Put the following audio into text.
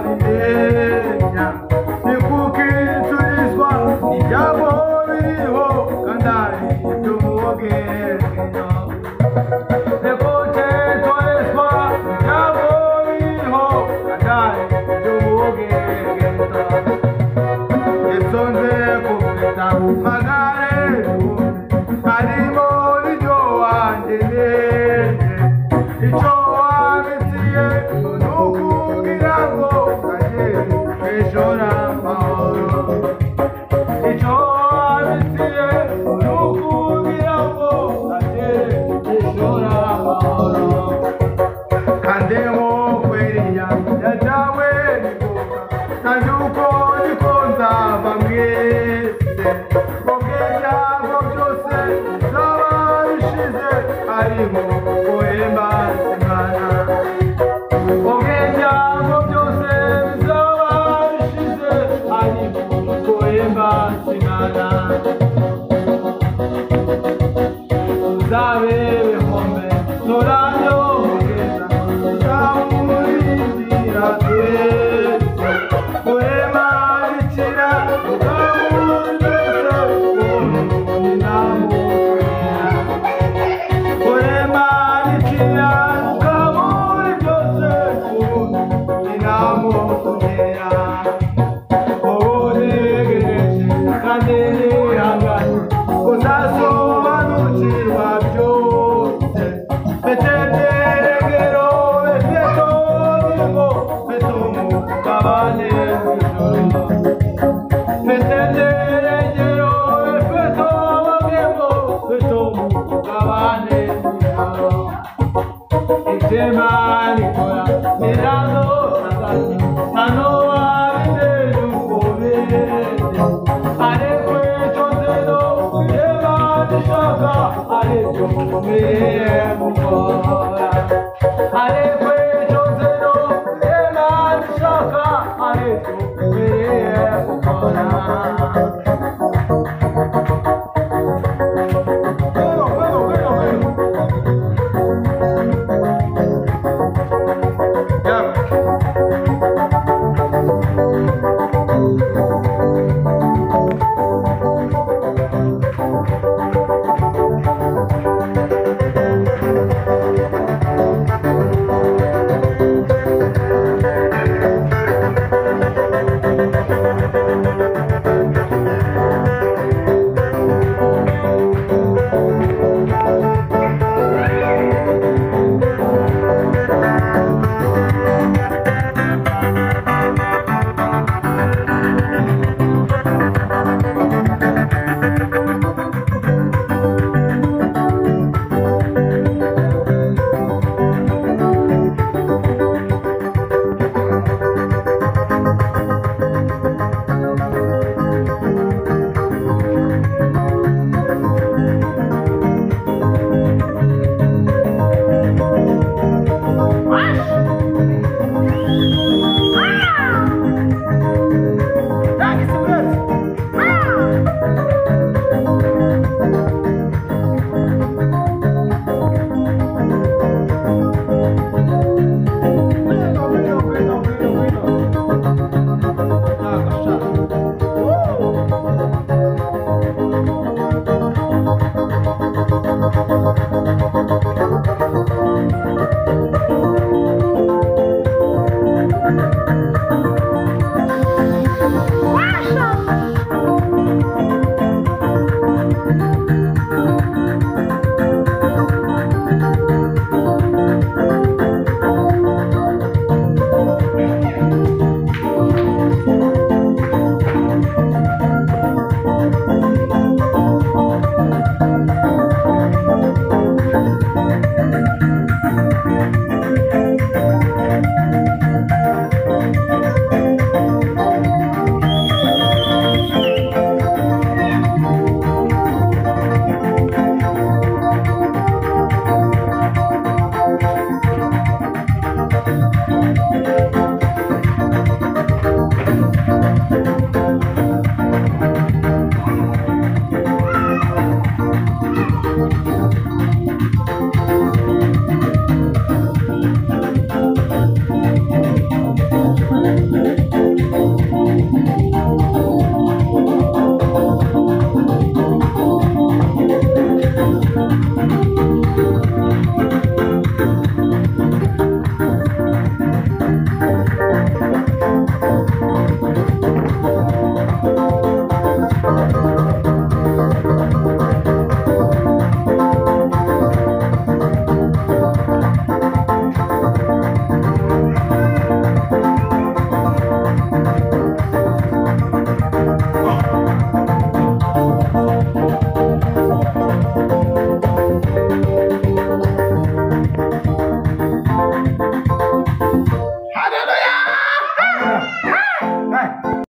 bidenya ni kukiturizwa ibyabo biriho kandi ari iby'umugengeno ni kukitorezwa ibyabo biriho kandi ari iby'umugengeno isonze kubita magare harimo n'ibyo wangeneye icyo wabitiye ni ukugira ngo kagere kwishora amahoro icyo wabitiye ni ukugira ngo kagere kwishora amahoro kandi nko kweriya yajyawe nikuka nanjye uko niko nzaba mwese ubw'ibyago byose zaba bishize arimo guhimbaza Imana ubw'ibyago byose bizaba bishize arimo guhimbaza Imana uzabe bihombe turabyo mugeza uzamurindira twese guhemanukira ukamuryosa umuntu namukwera guhemanukira ukamuryosa umuntu namukwera ubutegereje kandi nihanganye uzasobanukirwa byose betegerero beteto birimo betumugabane w'ijoro betegerero beteto birimo betumugabane w'ijoro iby'Imana ikora birazohagaze hano wabimenye uko bimeze ariko icyo nzero Ishaka aribyo mubihembo